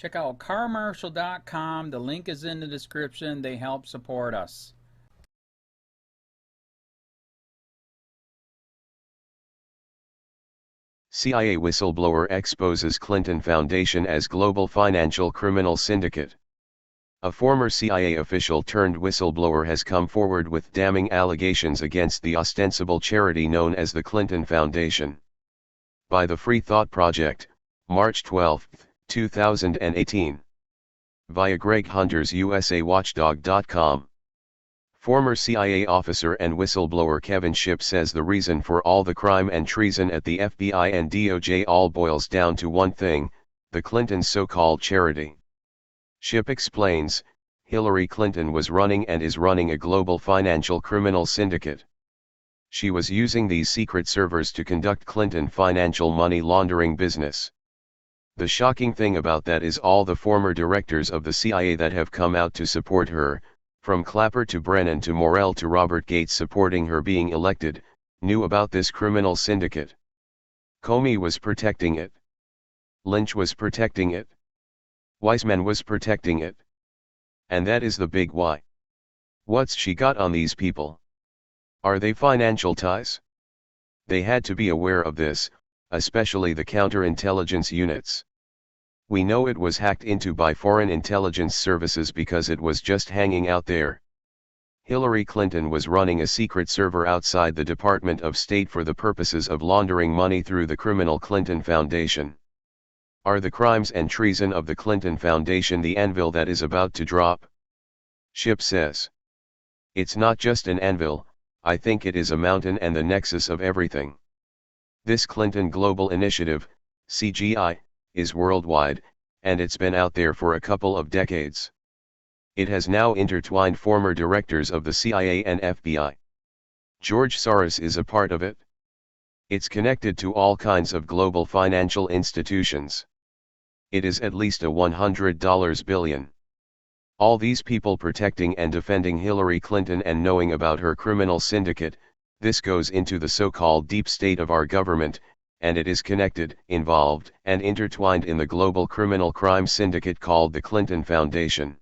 Check out carmarshal.com. The link is in the description. They help support us. CIA whistleblower exposes Clinton Foundation as global financial criminal syndicate. A former CIA official turned whistleblower has come forward with damning allegations against the ostensible charity known as the Clinton Foundation. By the Free Thought Project, March 12, 2018. Via Greg Hunter's USAWatchdog.com. Former CIA officer and whistleblower Kevin Shipp says the reason for all the crime and treason at the FBI and DOJ all boils down to one thing: the Clintons' so-called charity. Shipp explains, Hillary Clinton was running and is running a global financial criminal syndicate. She was using these secret servers to conduct Clinton financial money laundering business. The shocking thing about that is all the former directors of the CIA that have come out to support her, from Clapper to Brennan to Morell to Robert Gates supporting her being elected, knew about this criminal syndicate. Comey was protecting it. Lynch was protecting it. Weissman was protecting it. And that is the big why. What's she got on these people? Are they financial ties? They had to be aware of this, especially the counterintelligence units. We know it was hacked into by foreign intelligence services because it was just hanging out there. Hillary Clinton was running a secret server outside the Department of State for the purposes of laundering money through the criminal Clinton Foundation. Are the crimes and treason of the Clinton Foundation the anvil that is about to drop? Shipp says. It's not just an anvil, I think it is a mountain and the nexus of everything. This Clinton Global Initiative, CGI, is worldwide, and it's been out there for a couple of decades. It has now intertwined former directors of the CIA and FBI. George Soros is a part of it. It's connected to all kinds of global financial institutions. It is at least a $100 billion. All these people protecting and defending Hillary Clinton and knowing about her criminal syndicate, this goes into the so-called deep state of our government, and it is connected, involved, and intertwined in the global criminal crime syndicate called the Clinton Foundation.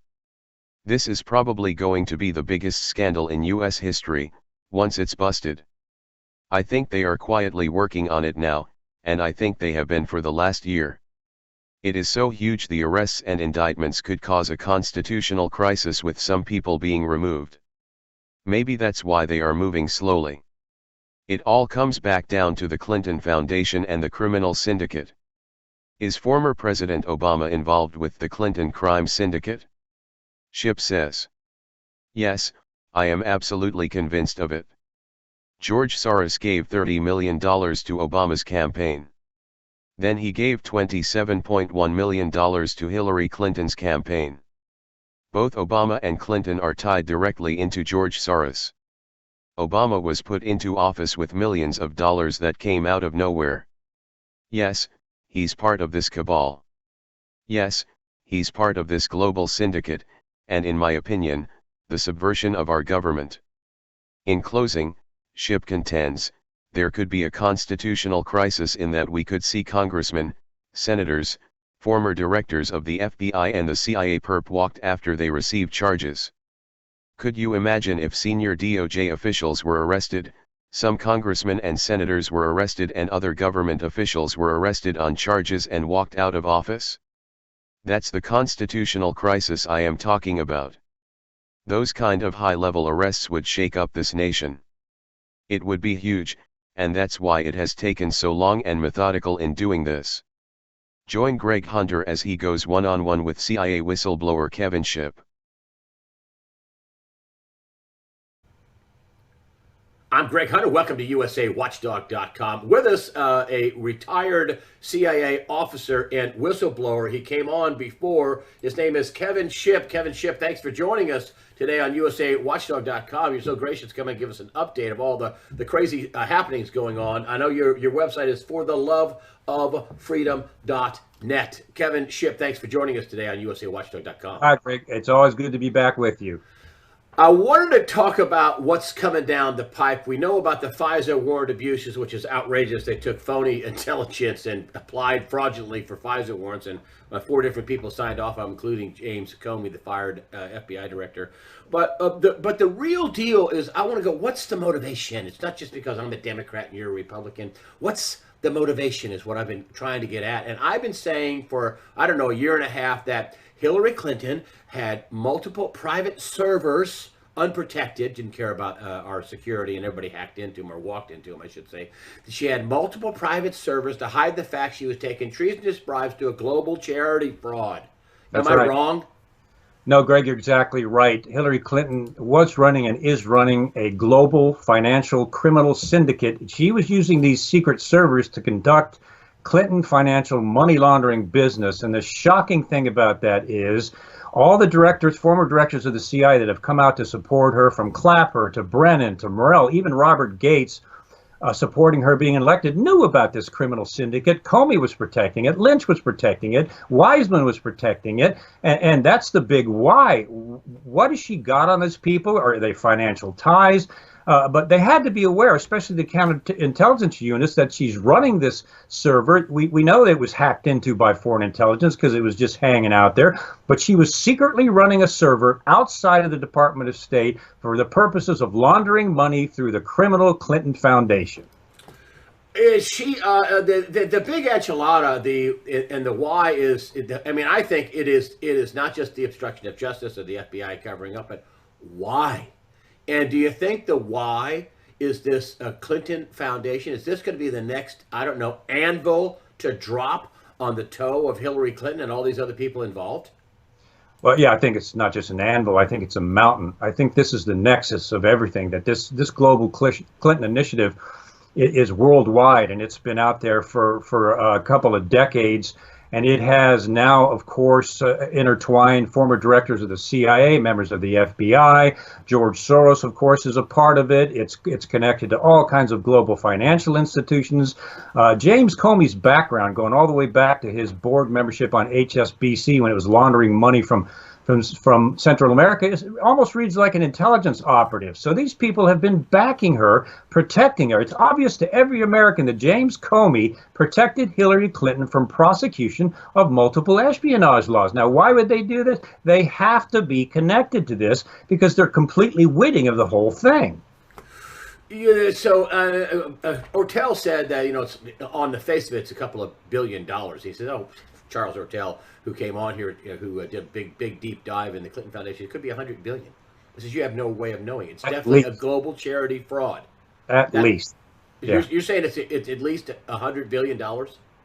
This is probably going to be the biggest scandal in US history, once it's busted. I think they are quietly working on it now, and I think they have been for the last year. It is so huge the arrests and indictments could cause a constitutional crisis with some people being removed. Maybe that's why they are moving slowly. It all comes back down to the Clinton Foundation and the criminal syndicate. Is former President Obama involved with the Clinton crime syndicate? Shipp says. Yes, I am absolutely convinced of it. George Soros gave $30 million to Obama's campaign. Then he gave $27.1 million to Hillary Clinton's campaign. Both Obama and Clinton are tied directly into George Soros. Obama was put into office with millions of dollars that came out of nowhere. Yes, he's part of this cabal. Yes, he's part of this global syndicate, and in my opinion, the subversion of our government. In closing, Shipp contends, there could be a constitutional crisis in that we could see congressmen, senators, former directors of the FBI and the CIA perp walked after they received charges. Could you imagine if senior DOJ officials were arrested, some congressmen and senators were arrested and other government officials were arrested on charges and walked out of office? That's the constitutional crisis I am talking about. Those kind of high-level arrests would shake up this nation. It would be huge, and that's why it has taken so long and methodical in doing this. Join Greg Hunter as he goes one-on-one with CIA whistleblower Kevin Shipp. I'm Greg Hunter. Welcome to USAWatchdog.com. With us, a retired CIA officer and whistleblower. He came on before. His name is Kevin Shipp. Kevin Shipp, thanks for joining us today on USAWatchdog.com. You're so gracious to come and give us an update of all the crazy happenings going on. I know your website is fortheloveoffreedom.net. Kevin Shipp, thanks for joining us today on USAWatchdog.com. Hi, Greg. It's always good to be back with you. I wanted to talk about what's coming down the pipe. We know about the FISA warrant abuses, which is outrageous. They took phony intelligence and applied fraudulently for FISA warrants, and 4 different people signed off on, including James Comey, the fired FBI director. But the real deal is, I want to go, what's the motivation? It's not just because I'm a Democrat and you're a Republican. What's the motivation is what I've been trying to get at. And I've been saying for, I don't know, a year and a half that Hillary Clinton had multiple private servers, unprotected, didn't care about our security, and everybody hacked into them, or walked into them, I should say. She had multiple private servers to hide the fact she was taking treasonous bribes to a global charity fraud. Am I wrong? No, Greg, you're exactly right. Hillary Clinton was running and is running a global financial criminal syndicate. She was using these secret servers to conduct Clinton financial money laundering business. And the shocking thing about that is all the directors, former directors of the CIA that have come out to support her, from Clapper to Brennan to Morell, even Robert Gates, supporting her being elected, knew about this criminal syndicate. Comey was protecting it. Lynch was protecting it. Wiseman was protecting it. And that's the big why. What has she got on these people? Are they financial ties? But they had to be aware, especially the counterintelligence units, that she's running this server. We know that it was hacked into by foreign intelligence because it was just hanging out there. But she was secretly running a server outside of the Department of State for the purposes of laundering money through the criminal Clinton Foundation. Is she the big enchilada? And the why is? I mean, I think it is not just the obstruction of justice or the FBI covering up, but why? And do you think the why is this Clinton Foundation? Is this going to be the next, I don't know, anvil to drop on the toe of Hillary Clinton and all these other people involved? Well, yeah, I think it's not just an anvil. I think it's a mountain. I think this is the nexus of everything, that this global Clinton initiative is worldwide, and it's been out there for a couple of decades. And it has now, of course, intertwined former directors of the CIA, members of the FBI. George Soros, of course, is a part of it. It's connected to all kinds of global financial institutions. James Comey's background, going all the way back to his board membership on HSBC when it was laundering money from Central America, almost reads like an intelligence operative. So these people have been backing her, protecting her. It's obvious to every American that James Comey protected Hillary Clinton from prosecution of multiple espionage laws. Now, why would they do this? They have to be connected to this because they're completely witting of the whole thing. Yeah, so Ortel said that, it's, on the face of it, it's a couple of $1 billion. He said, oh, Charles Ortel, who came on here, who did a big deep dive in the Clinton Foundation, it could be $100 billion. He says you have no way of knowing. It's definitely a global charity fraud. At least. Yeah. You're saying it's at least $100 billion?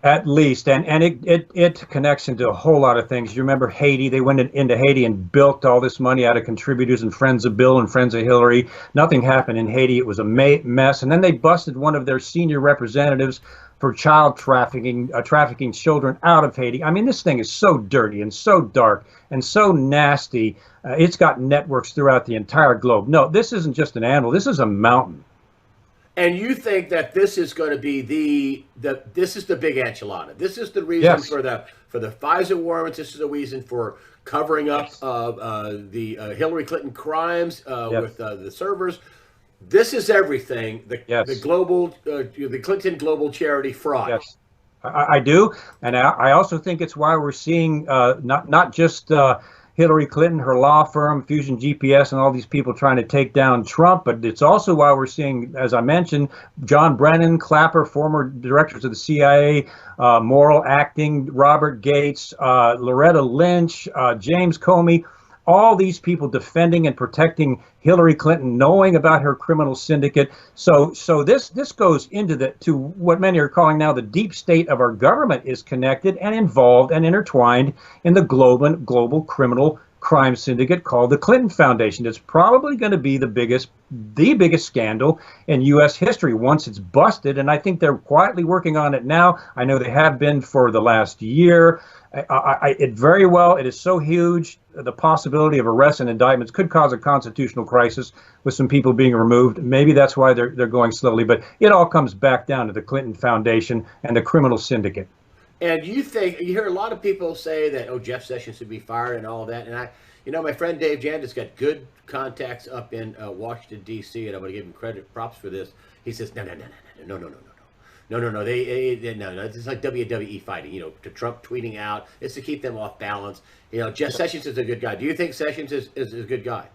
At least, and it connects into a whole lot of things. You remember Haiti? They went into Haiti and bilked all this money out of contributors and friends of Bill and friends of Hillary. Nothing happened in Haiti. It was a mess. And then they busted one of their senior representatives for child trafficking, trafficking children out of Haiti. I mean, this thing is so dirty and so dark and so nasty. It's got networks throughout the entire globe. No, this isn't just an animal. This is a mountain. And you think that this is going to be this is the big enchilada. This is the reason for the FISA warrants. This is the reason for covering up the Hillary Clinton crimes with the servers. This is everything. The global, the Clinton global charity fraud. Yes, I do, and I also think it's why we're seeing not just Hillary Clinton, her law firm, Fusion GPS, and all these people trying to take down Trump. But it's also why we're seeing, as I mentioned, John Brennan, Clapper, former directors of the CIA, Morell acting, Robert Gates, Loretta Lynch, James Comey, all these people defending and protecting Hillary Clinton, knowing about her criminal syndicate. So this goes to what many are calling now the deep state of our government is connected and involved and intertwined in the global criminal crime syndicate called the Clinton Foundation. It's probably going to be the biggest scandal in U.S. history once it's busted, and I think they're quietly working on it now. I know they have been for the last year. It is so huge, the possibility of arrests and indictments could cause a constitutional crisis with some people being removed. Maybe that's why they're going slowly, but it all comes back down to the Clinton Foundation and the criminal syndicate. And you hear a lot of people say that, Jeff Sessions should be fired and all that, and You know, my friend Dave Jandis got good contacts up in Washington, D.C., and I'm going to give him props for this. He says, no. No. No. It's like WWE fighting, you know, to Trump tweeting out. It's to keep them off balance. You know, Jeff Sessions is a good guy. Do you think Sessions is a good guy?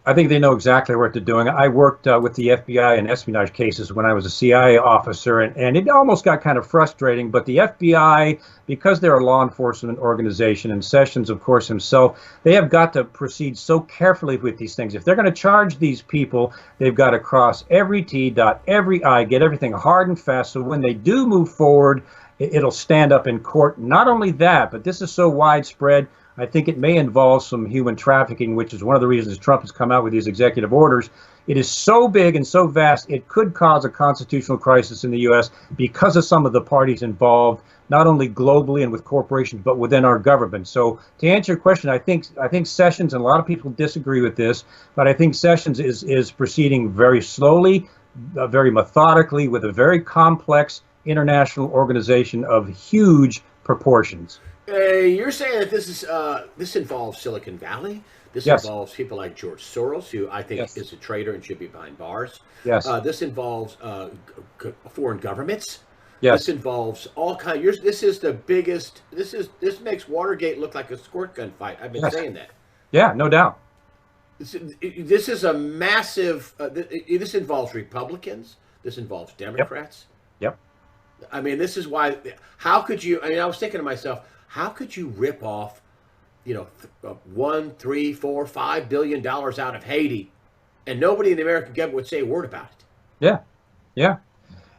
I think they know exactly what they're doing. I worked with the FBI in espionage cases when I was a CIA officer, and it almost got kind of frustrating. But the FBI, because they're a law enforcement organization, and Sessions, of course, himself, they have got to proceed so carefully with these things. If they're going to charge these people, they've got to cross every T, dot every I, get everything hard and fast, so when they do move forward, it'll stand up in court. Not only that, but this is so widespread, I think it may involve some human trafficking, which is one of the reasons Trump has come out with these executive orders. It is so big and so vast, it could cause a constitutional crisis in the U.S. because of some of the parties involved, not only globally and with corporations, but within our government. So to answer your question, I think Sessions, and a lot of people disagree with this, but I think Sessions is proceeding very slowly, very methodically, with a very complex international organization of huge proportions. You're saying that this involves Silicon Valley. This Yes. involves people like George Soros, who I think Yes. is a traitor and should be behind bars. Yes. This involves foreign governments. Yes. This involves all kinds. This is the biggest. This makes Watergate look like a squirt gun fight. I've been Yes. saying that. Yeah, no doubt. This is a massive. This involves Republicans. This involves Democrats. Yep. I mean, this is why. How could you? I mean, I was thinking to myself, how could you rip off, you know, $1, $3, $4, $5 billion out of Haiti, and nobody in the American government would say a word about it? Yeah.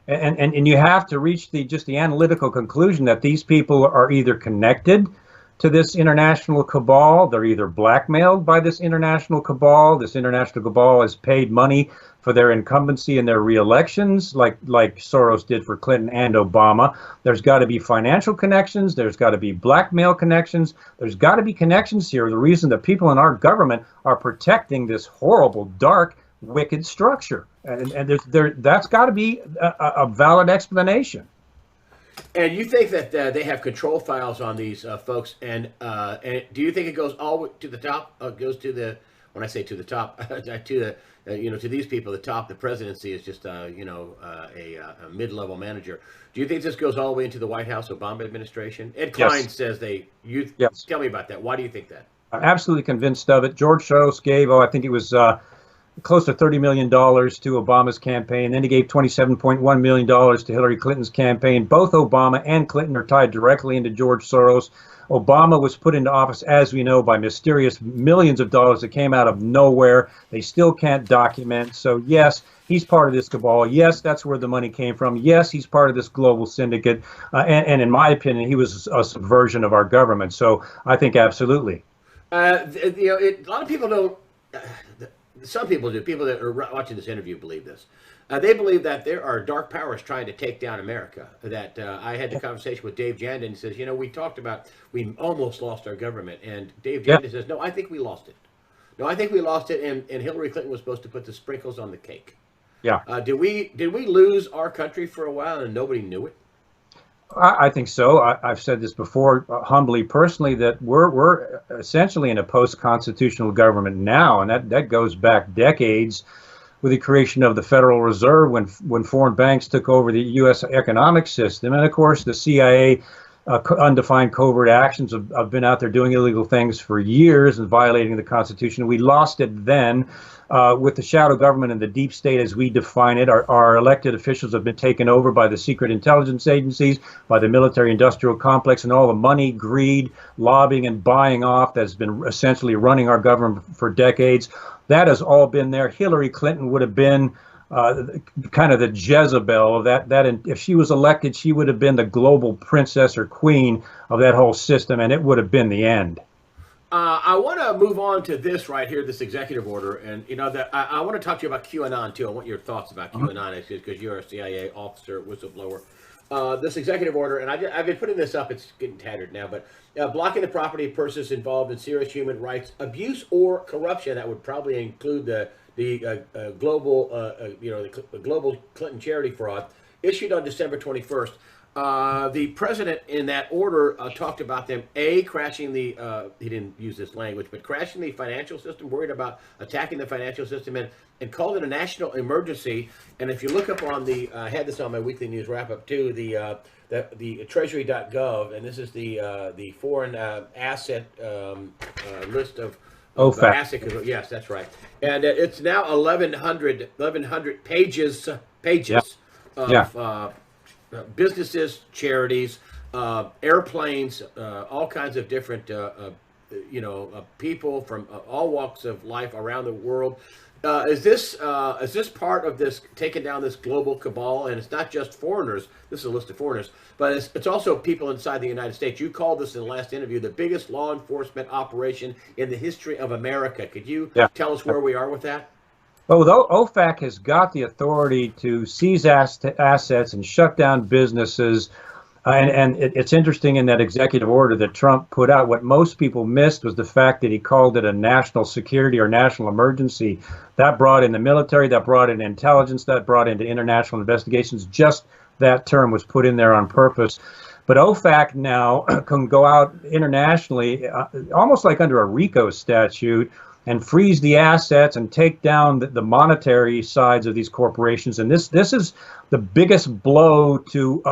And you have to reach the analytical conclusion that these people are either connected to this international cabal, they're either blackmailed by this international cabal. This international cabal has paid money for their incumbency and their re-elections, like Soros did for Clinton and Obama. There's got to be financial connections. There's got to be blackmail connections. There's got to be connections here. The reason that people in our government are protecting this horrible, dark, wicked structure, and that's got to be a valid explanation. And you think that they have control files on these folks, and do you think it goes all to the top? Goes to the, when I say to the top, to the to these people, the top, the presidency is just a mid-level manager. Do you think this goes all the way into the White House, Obama administration? Ed Klein says Yes. Tell me about that. Why do you think that? I'm absolutely convinced of it. George Soros gave, I think it was close to $30 million to Obama's campaign. Then he gave $27.1 million to Hillary Clinton's campaign. Both Obama and Clinton are tied directly into George Soros. Obama was put into office, as we know, by mysterious millions of dollars that came out of nowhere. They still can't document. So, yes, he's part of this cabal. Yes, that's where the money came from. Yes, he's part of this global syndicate. And in my opinion, he was a subversion of our government. So I think absolutely. A lot of people don't. Some people do. People that are watching this interview believe this. They believe that there are dark powers trying to take down America. That I had the conversation with Dave Jandin. He says, we talked about we almost lost our government. And Dave Jandin says, no, I think we lost it. No, I think we lost it. And Hillary Clinton was supposed to put the sprinkles on the cake. Yeah. Did we lose our country for a while and nobody knew it? I think so. I've said this before, humbly, personally, that we're essentially in a post-constitutional government now, and that goes back decades with the creation of the Federal Reserve when foreign banks took over the U.S. economic system. And, of course, the CIA, undefined covert actions, have been out there doing illegal things for years and violating the Constitution. We lost it then. With the shadow government and the deep state as we define it, our elected officials have been taken over by the secret intelligence agencies, by the military-industrial complex, and all the money, greed, lobbying, and buying off that's been essentially running our government for decades. That has all been there. Hillary Clinton would have been kind of the Jezebel of that. If she was elected, she would have been the global princess or queen of that whole system, and it would have been the end. I want to move on to this right here, this executive order, and I want to talk to you about QAnon too. I want your thoughts about QAnon because you're a CIA officer, whistleblower. This executive order, and I've been putting this up. It's getting tattered now, but blocking the property of persons involved in serious human rights abuse or corruption. That would probably include the global, the global Clinton charity fraud, issued on December 21st. The president in that order talked about them, crashing the, he didn't use this language, but crashing the financial system, worried about attacking the financial system, and called it a national emergency. And if you look up on the, I had this on my weekly news wrap-up too, the treasury.gov, and this is the foreign asset list of OFAC. asset, yes, that's right. And it's now 1,100 pages of businesses, charities, airplanes, all kinds of different, people from all walks of life around the world. Is this part of this taking down this global cabal? And it's not just foreigners. This is a list of foreigners, but it's also people inside the United States. You called this in the last interview the biggest law enforcement operation in the history of America. Could you tell us where we are with that? Well, OFAC has got the authority to seize assets and shut down businesses. And it's interesting in that executive order that Trump put out, what most people missed was the fact that he called it a national security or national emergency. That brought in the military, that brought in intelligence, that brought into international investigations. Just that term was put in there on purpose. But OFAC now can go out internationally, almost like under a RICO statute, and freeze the assets and take down the monetary sides of these corporations. And this is the biggest blow to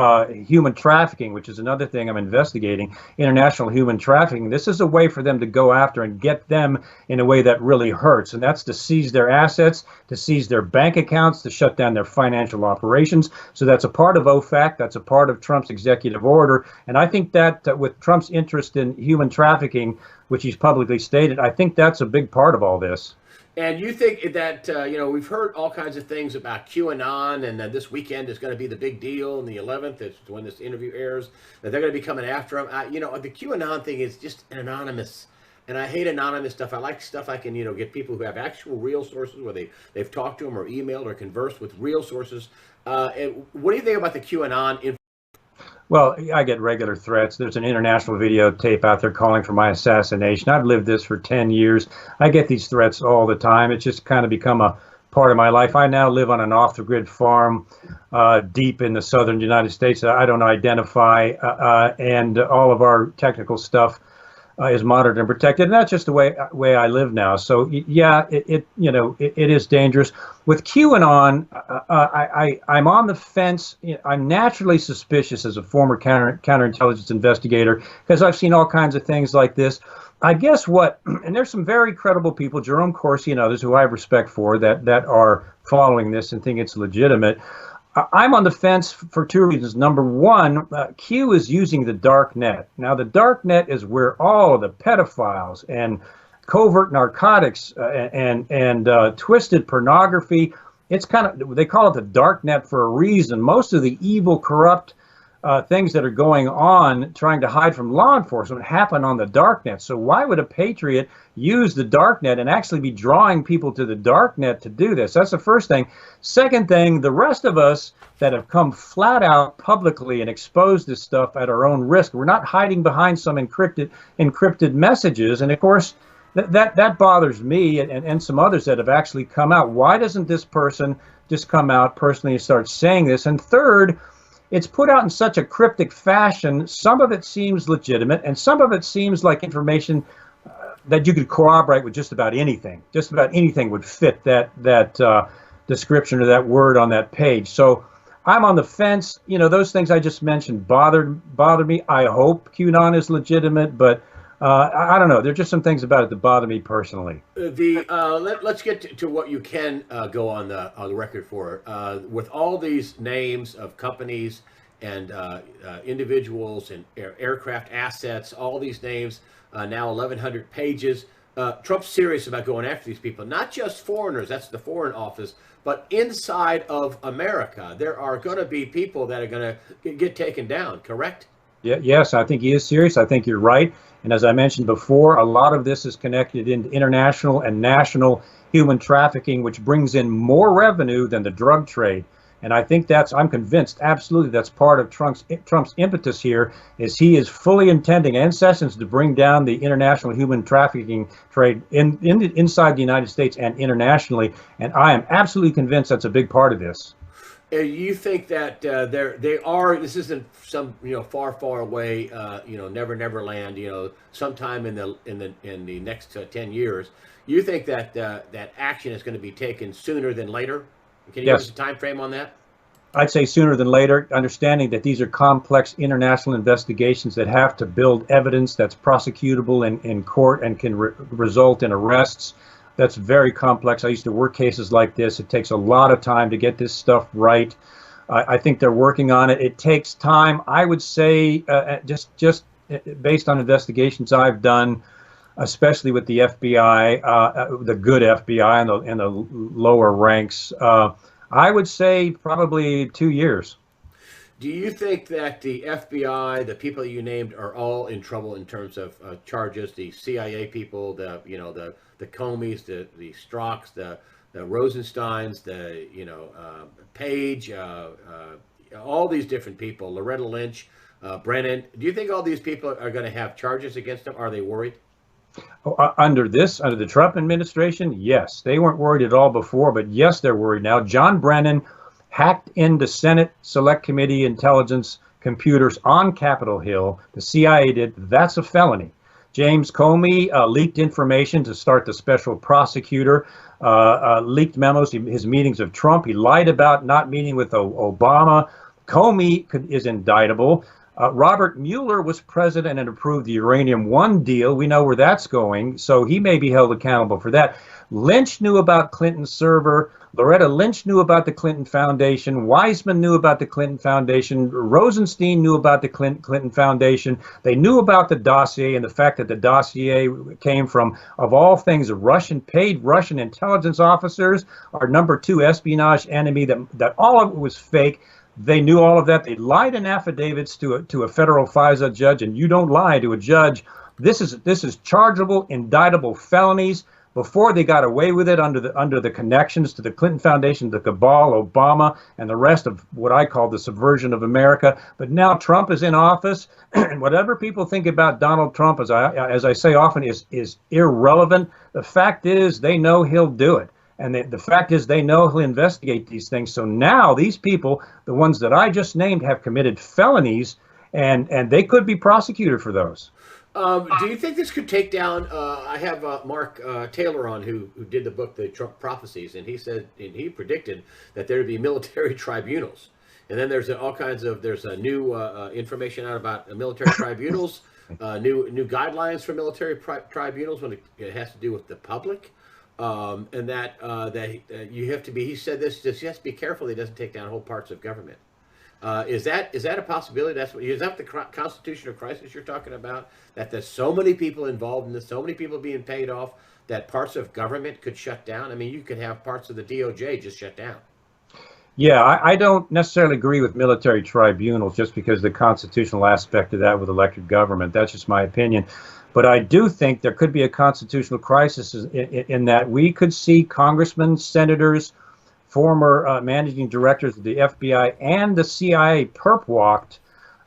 human trafficking, which is another thing I'm investigating, international human trafficking. This is a way for them to go after and get them in a way that really hurts. And that's to seize their assets, to seize their bank accounts, to shut down their financial operations. So that's a part of OFAC. That's a part of Trump's executive order. And I think that with Trump's interest in human trafficking, which he's publicly stated, I think that's a big part of all this. And you think that, we've heard all kinds of things about QAnon, and this weekend is going to be the big deal, on the 11th, is when this interview airs, that they're going to be coming after him. The QAnon thing is just anonymous, and I hate anonymous stuff. I like stuff I can, get people who have actual real sources, where they've talked to them or emailed or conversed with real sources. What do you think about the QAnon? Well, I get regular threats. There's an international videotape out there calling for my assassination. I've lived this for 10 years. I get these threats all the time. It's just kind of become a part of my life. I now live on an off-the-grid farm deep in the southern United States. I don't identify, and all of our technical stuff is monitored and protected. And that's just the way I live now. So yeah, it is dangerous. With QAnon, I'm on the fence. I'm naturally suspicious as a former counterintelligence investigator, because I've seen all kinds of things like this. I guess and there's some very credible people, Jerome Corsi and others, who I have respect for, that are following this and think it's legitimate. I'm on the fence for two reasons. Number one, Q is using the dark net. Now, the dark net is where all of the pedophiles and covert narcotics and twisted pornography, it's kind of, they call it the dark net for a reason. Most of the evil, corrupt things that are going on trying to hide from law enforcement happen on the dark net. So why would a patriot use the dark net and actually be drawing people to the dark net to do this? That's the first thing. Second thing, the rest of us that have come flat out publicly and exposed this stuff at our own risk, we're not hiding behind some encrypted messages. And of course, that bothers me and some others that have actually come out. Why doesn't this person just come out personally and start saying this? And third, it's put out in such a cryptic fashion. Some of it seems legitimate, and some of it seems like information that you could corroborate with just about anything. Just about anything would fit that description or that word on that page. So I'm on the fence. Those things I just mentioned bother me. I hope QAnon is legitimate, but I don't know. There are just some things about it that bother me personally. Let's get to what you can go on the record for. With all these names of companies and individuals and aircraft assets, all these names, now 1,100 pages. Trump's serious about going after these people, not just foreigners, that's the Foreign Office, but inside of America. There are going to be people that are going to get taken down, correct? Yes, I think he is serious. I think you're right. And as I mentioned before, a lot of this is connected into international and national human trafficking, which brings in more revenue than the drug trade. And I think I'm convinced, absolutely, that's part of Trump's impetus here, is he is fully intending, and Sessions, to bring down the international human trafficking trade inside the United States and internationally. And I am absolutely convinced that's a big part of this. You think that they are? This isn't some far away never land. Sometime in the next 10 years. You think that that action is going to be taken sooner than later? Can you give us Yes. a time frame on that? I'd say sooner than later, understanding that these are complex international investigations that have to build evidence that's prosecutable in court and can result in arrests. That's very complex. I used to work cases like this. It takes a lot of time to get this stuff right. I think they're working on it. It takes time. I would say, just based on investigations I've done, especially with the FBI, the good FBI and the lower ranks, I would say probably 2 years. Do you think that the FBI, the people you named, are all in trouble in terms of charges? The CIA people, the Comeys, the Strocks, the Rosensteins, the Page, all these different people, Loretta Lynch, Brennan. Do you think all these people are going to have charges against them? Are they worried? Under the Trump administration, yes. They weren't worried at all before, but yes, they're worried now. John Brennan hacked into Senate Select Committee intelligence computers on Capitol Hill. The CIA did. That's a felony. James Comey leaked information to start the special prosecutor, leaked memos, his meetings of Trump. He lied about not meeting with Obama. Comey is indictable. Robert Mueller was president and approved the Uranium One deal. We know where that's going, so he may be held accountable for that. Lynch knew about Clinton's server. Loretta Lynch knew about the Clinton Foundation. Weissman knew about the Clinton Foundation. Rosenstein knew about the Clinton Foundation. They knew about the dossier and the fact that the dossier came from, of all things, paid Russian intelligence officers, our #2 espionage enemy, that all of it was fake. They knew all of that. They lied in affidavits to a federal FISA judge, and you don't lie to a judge. This is chargeable, indictable felonies. Before they got away with it under the connections to the Clinton Foundation, the cabal, Obama, and the rest of what I call the subversion of America. But now Trump is in office, and whatever people think about Donald Trump, as I say often, is irrelevant. The fact is they know he'll do it. And the fact is they know he'll investigate these things. So now these people, the ones that I just named, have committed felonies, and they could be prosecuted for those. Do you think this could take down? I have Mark Taylor on, who did the book, The Trump Prophecies, and he said, and he predicted that there would be military tribunals. And then there's a new information out about military tribunals, new guidelines for military tribunals when it has to do with the public. And that you have to be, he said this, you have to be careful he doesn't take down whole parts of government. Is that a possibility? Is that the constitutional crisis you're talking about? That there's so many people involved in this, so many people being paid off, that parts of government could shut down? I mean, you could have parts of the DOJ just shut down. Yeah, I don't necessarily agree with military tribunals just because the constitutional aspect of that with elected government. That's just my opinion. But I do think there could be a constitutional crisis in that we could see congressmen, senators, former managing directors of the FBI and the CIA perp walked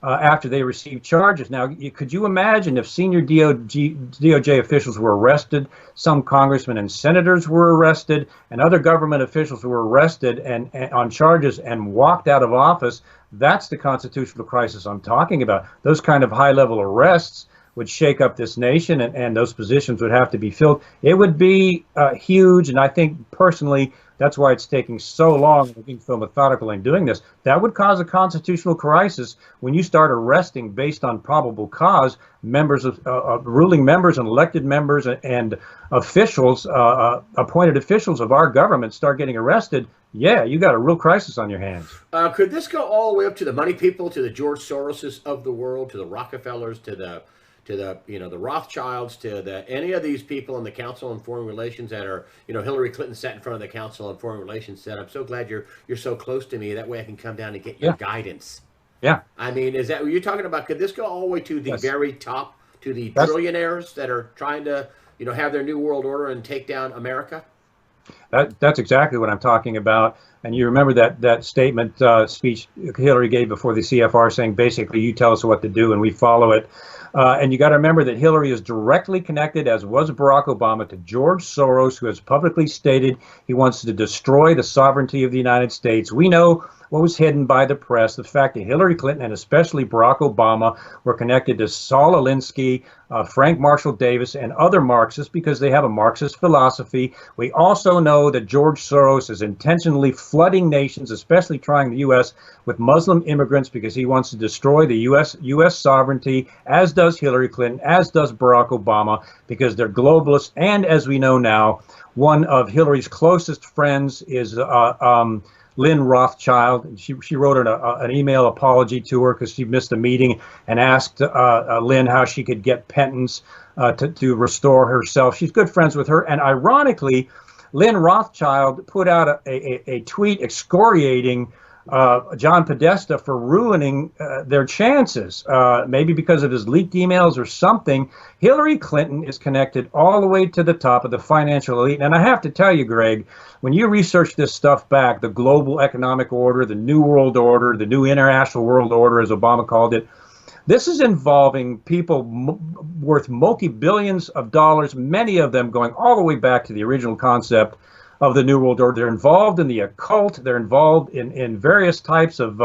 after they received charges. Now, could you imagine if senior DOJ officials were arrested, some congressmen and senators were arrested, and other government officials were arrested and on charges and walked out of office? That's the constitutional crisis I'm talking about. Those kind of high-level arrests would shake up this nation, and those positions would have to be filled. It would be huge, and I think personally that's why it's taking so long and being so methodical in doing this. That would cause a constitutional crisis when you start arresting based on probable cause members of ruling members and elected members and officials, appointed officials of our government start getting arrested. Yeah, you got a real crisis on your hands. Could this go all the way up to the money people, to the George Soroses of the world, to the Rockefellers, to the the Rothschilds, to any of these people in the Council on Foreign Relations that are, Hillary Clinton sat in front of the Council on Foreign Relations, said, "I'm so glad you're so close to me. That way I can come down and get your guidance." Yeah. I mean, is that what you're talking about? Could this go all the way to the very top, to the trillionaires that are trying to, have their new world order and take down America? That's exactly what I'm talking about. And you remember that statement speech Hillary gave before the CFR, saying basically, you tell us what to do and we follow it. And you got to remember that Hillary is directly connected, as was Barack Obama, to George Soros, who has publicly stated he wants to destroy the sovereignty of the United States. We know what was hidden by the press, the fact that Hillary Clinton and especially Barack Obama were connected to Saul Alinsky, Frank Marshall Davis, and other Marxists because they have a Marxist philosophy. We also know that George Soros is intentionally flooding nations, especially trying the U.S., with Muslim immigrants because he wants to destroy the U.S. sovereignty, as does Hillary Clinton, as does Barack Obama, because they're globalists. And as we know now, one of Hillary's closest friends is Lynn Rothschild. She wrote an email apology to her because she missed a meeting and asked Lynn how she could get penance to restore herself. She's good friends with her. And ironically, Lynn Rothschild put out a tweet excoriating John Podesta for ruining their chances, maybe because of his leaked emails or something. Hillary Clinton is connected all the way to the top of the financial elite. And I have to tell you, Greg, when you research this stuff back, the global economic order, the new world order, the new international world order, as Obama called it, this is involving people worth multi-billions of dollars, many of them going all the way back to the original concept of the New World Order. They're involved in the occult. They're involved in various types of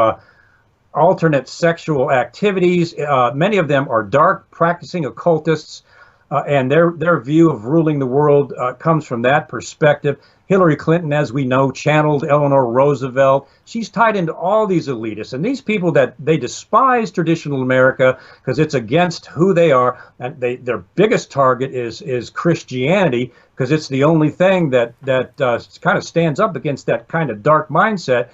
alternate sexual activities. Many of them are dark, practicing occultists, and their view of ruling the world comes from that perspective. Hillary Clinton, as we know, channeled Eleanor Roosevelt. She's tied into all these elitists, and these people that they despise traditional America because it's against who they are, and their biggest target is Christianity because it's the only thing that kind of stands up against that kind of dark mindset.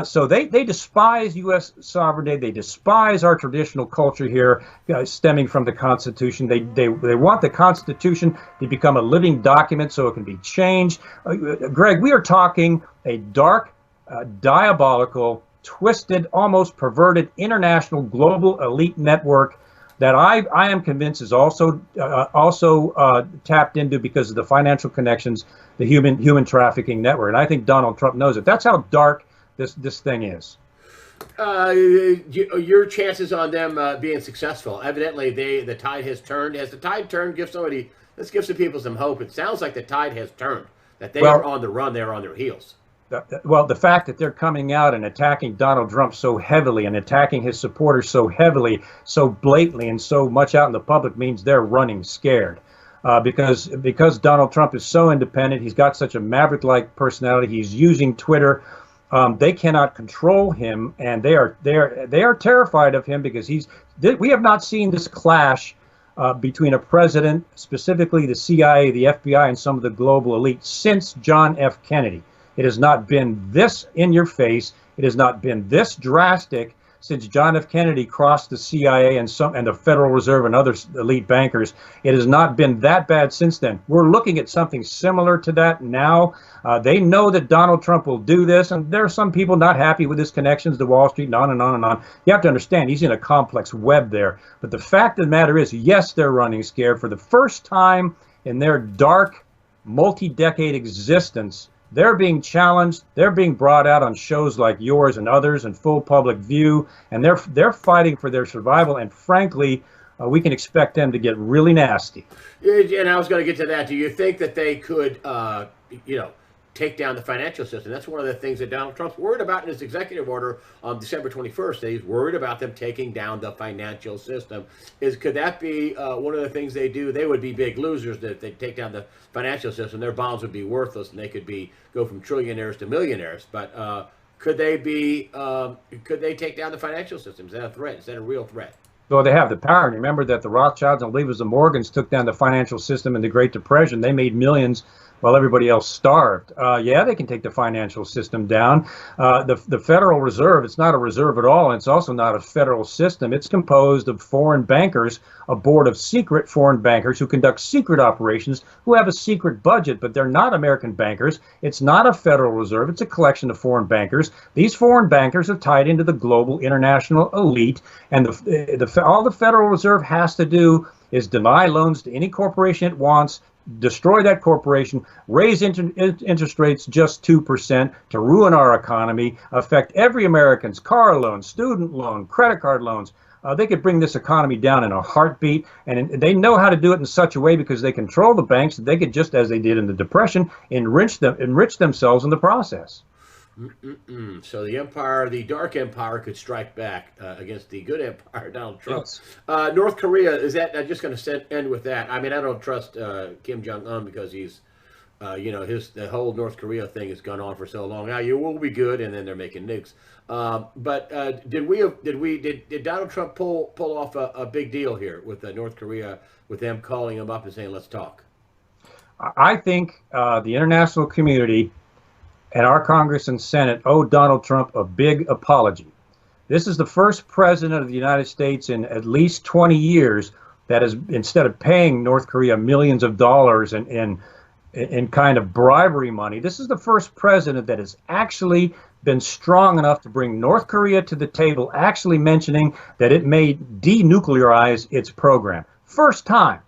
So they despise U.S. sovereignty. They despise our traditional culture here, stemming from the Constitution. They want the Constitution to become a living document so it can be changed. Greg, we are talking a dark, diabolical, twisted, almost perverted international global elite network that I am convinced is also tapped into because of the financial connections, the human trafficking network. And I think Donald Trump knows it. That's how dark this thing is. Your chances on them being successful, evidently the tide has turned. Has the tide turned? Let's give some people some hope. It sounds like the tide has turned, that they are on the run, they're on their heels. Well, the fact that they're coming out and attacking Donald Trump so heavily and attacking his supporters so heavily, so blatantly, and so much out in the public means they're running scared. Because Donald Trump is so independent, he's got such a maverick-like personality, he's using Twitter. They cannot control him, and they are terrified of him because we have not seen this clash between a president, specifically the CIA, the FBI, and some of the global elite since John F. Kennedy. It has not been this in your face. It has not been this drastic since John F. Kennedy crossed the CIA and the Federal Reserve and other elite bankers. It has not been that bad since then. We're looking at something similar to that now. They know that Donald Trump will do this, and there are some people not happy with his connections to Wall Street and on and on and on. You have to understand, he's in a complex web there. But the fact of the matter is, yes, they're running scared. For the first time in their dark, multi-decade existence, they're being challenged. They're being brought out on shows like yours and others in full public view, and they're fighting for their survival. And frankly, we can expect them to get really nasty. And I was going to get to that. Do you think that they could, take down the financial system? That's one of the things that Donald Trump's worried about in his executive order on December 21st. That he's worried about them taking down the financial system. Could that be one of the things they do? They would be big losers if they take down the financial system. Their bonds would be worthless, and they could go from trillionaires to millionaires. But could they take down the financial system? Is that a threat? Is that a real threat? Well, they have the power. And remember that the Rothschilds, and I believe it was the Morgans, took down the financial system in the Great Depression. They made millions while everybody else starved. Yeah, they can take the financial system down. The Federal Reserve, it's not a reserve at all, and it's also not a federal system. It's composed of foreign bankers, a board of secret foreign bankers who conduct secret operations, who have a secret budget, but they're not American bankers. It's not a Federal Reserve. It's a collection of foreign bankers. These foreign bankers are tied into the global international elite, and all the Federal Reserve has to do is deny loans to any corporation it wants, destroy that corporation, raise interest rates just 2% to ruin our economy, affect every American's car loan, student loan, credit card loans. They could bring this economy down in a heartbeat, and they know how to do it in such a way because they control the banks that they could, just as they did in the Depression, enrich themselves in the process. So the empire, the dark empire, could strike back against the good empire, Donald Trump. Yes. North Korea, is that? I'm just going to end with that. I mean, I don't trust Kim Jong-un because he's, the whole North Korea thing has gone on for so long. Now you will be good, and then they're making nukes. But did Donald Trump pull off a big deal here with North Korea, with them calling him up and saying, "Let's talk"? I think the international community and our Congress and Senate owe Donald Trump a big apology. This is the first president of the United States in at least 20 years that is, instead of paying North Korea millions of dollars in kind of bribery money, this is the first president that has actually been strong enough to bring North Korea to the table, actually mentioning that it may denuclearize its program. First time.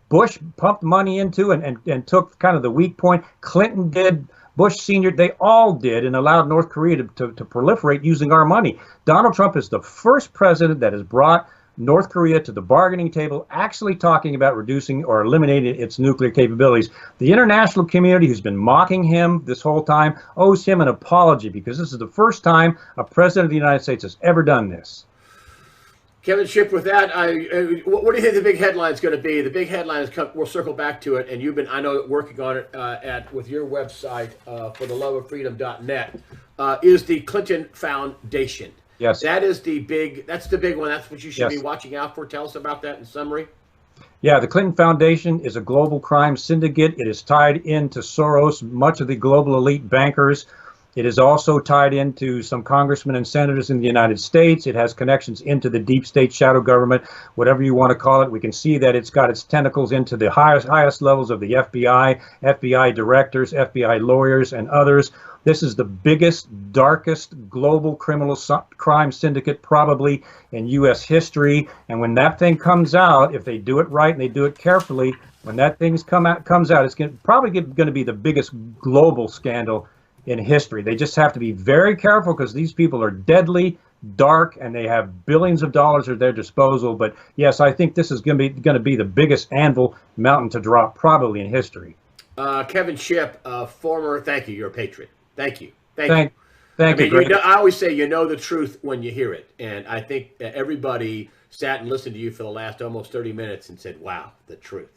Bush pumped money into and took kind of the weak point. Clinton did. Bush Sr., they all did, and allowed North Korea to proliferate using our money. Donald Trump is the first president that has brought North Korea to the bargaining table, actually talking about reducing or eliminating its nuclear capabilities. The international community, who's been mocking him this whole time, owes him an apology, because this is the first time a president of the United States has ever done this. Kevin Shipp, with that, what do you think the big headline is going to be? The big headline is, we'll circle back to it, and you've been, I know, working on it with your website for the loveoffreedom.net, is the Clinton Foundation. Yes. That's the big one. That's what you should Yes. be watching out for. Tell us about that in summary. Yeah, the Clinton Foundation is a global crime syndicate. It is tied into Soros, much of the global elite bankers. It is also tied into some congressmen and senators in the United States. It has connections into the deep state shadow government, whatever you want to call it. We can see that it's got its tentacles into the highest levels of the FBI, FBI directors, FBI lawyers, and others. This is the biggest, darkest global criminal crime syndicate probably in U.S. history. And when that thing comes out, if they do it right and they do it carefully, when that thing comes out, it's probably going to be the biggest global scandal in history. They just have to be very careful because these people are deadly, dark, and they have billions of dollars at their disposal. But yes, I think this is going to be the biggest anvil mountain to drop probably in history. Kevin Shipp, former, thank you. You're a patriot. Thank you. Thank you. Greg. I always say you know the truth when you hear it, and I think that everybody sat and listened to you for the last almost 30 minutes and said, "Wow, the truth."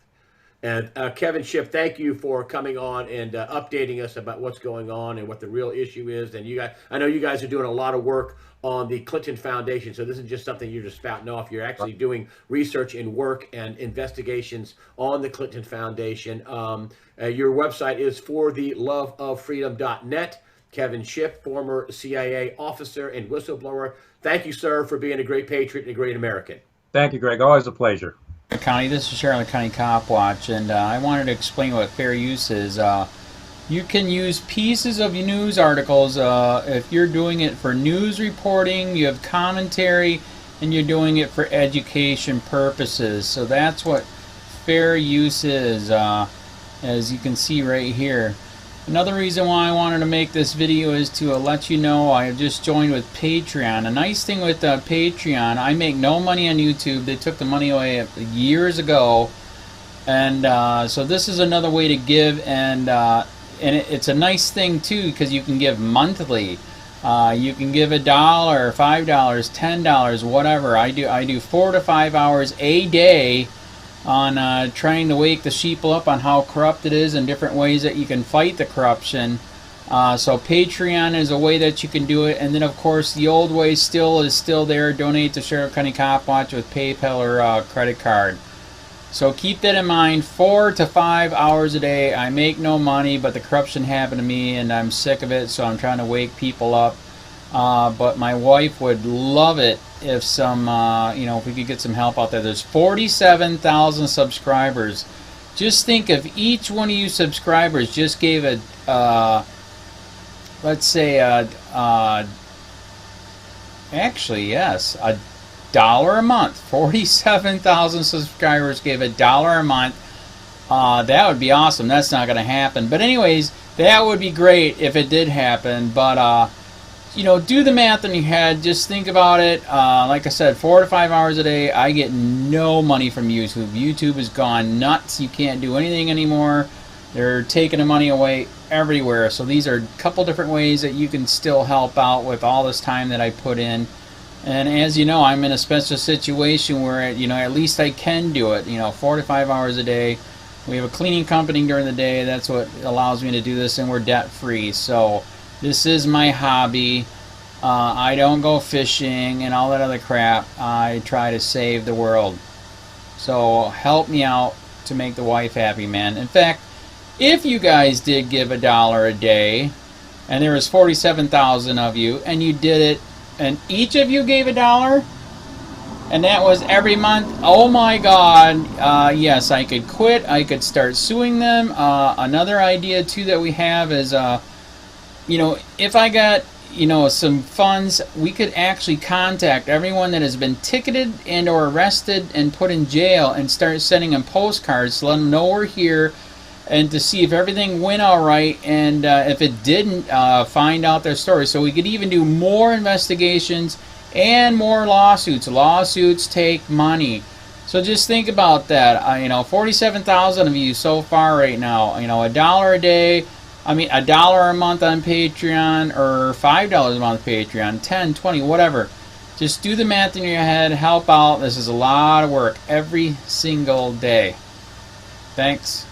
And Kevin Shipp, thank you for coming on and updating us about what's going on and what the real issue is. And you guys, I know you guys are doing a lot of work on the Clinton Foundation, so this isn't just something you're just spouting off. You're actually doing research and work and investigations on the Clinton Foundation. Your website is for the loveoffreedom.net. Kevin Shipp, former CIA officer and whistleblower. Thank you, sir, for being a great patriot and a great American. Thank you, Greg. Always a pleasure. County, this is Charlotte County Cop Watch, and I wanted to explain what fair use is. You can use pieces of your news articles if you're doing it for news reporting, you have commentary, and you're doing it for education purposes. So that's what fair use is, as you can see right here. Another reason why I wanted to make this video is to let you know I have just joined with Patreon. A nice thing with Patreon, I make no money on YouTube. They took the money away years ago, and so this is another way to give, and it's a nice thing too because you can give monthly. You can give $1, $5, $10, whatever. I do 4 to 5 hours a day on trying to wake the sheeple up on how corrupt it is and different ways that you can fight the corruption. So Patreon is a way that you can do it, and then of course the old way is still there. Donate to Sheriff County Cop Watch with PayPal or credit card. So keep that in mind. 4 to 5 hours a day. I make no money, but the corruption happened to me and I'm sick of it, so I'm trying to wake people up. But my wife would love it if if we could get some help out there. There's 47,000 subscribers. Just think if each one of you subscribers just gave let's say actually yes, $1 a month. 47,000 subscribers gave $1 a month. That would be awesome. That's not going to happen. But anyways, that would be great if it did happen. But, you know, do the math in your head. Just think about it. Like I said, 4 to 5 hours a day. I get no money from YouTube. YouTube has gone nuts. You can't do anything anymore. They're taking the money away everywhere. So these are a couple different ways that you can still help out with all this time that I put in. And as you know, I'm in a special situation where, you know, at least I can do it. You know, 4 to 5 hours a day. We have a cleaning company during the day. That's what allows me to do this, and we're debt free. So this is my hobby. I don't go fishing and all that other crap. I try to save the world. So help me out to make the wife happy, man. In fact, if you guys did give $1 a day, and there was 47,000 of you, and you did it, and each of you gave $1, and that was every month, oh my God, yes, I could quit. I could start suing them. Another idea too that we have is, you know, if I got, you know, some funds, we could actually contact everyone that has been ticketed and or arrested and put in jail and start sending them postcards to let them know we're here, and to see if everything went all right, and if it didn't, find out their story. So we could even do more investigations and more lawsuits. Lawsuits take money. So just think about that. You know, 47,000 of you so far right now. You know, $1 a day. I mean, $1 a month on Patreon, or $5 a month Patreon, 10, 20, whatever. Just do the math in your head. Help out. This is a lot of work every single day. Thanks.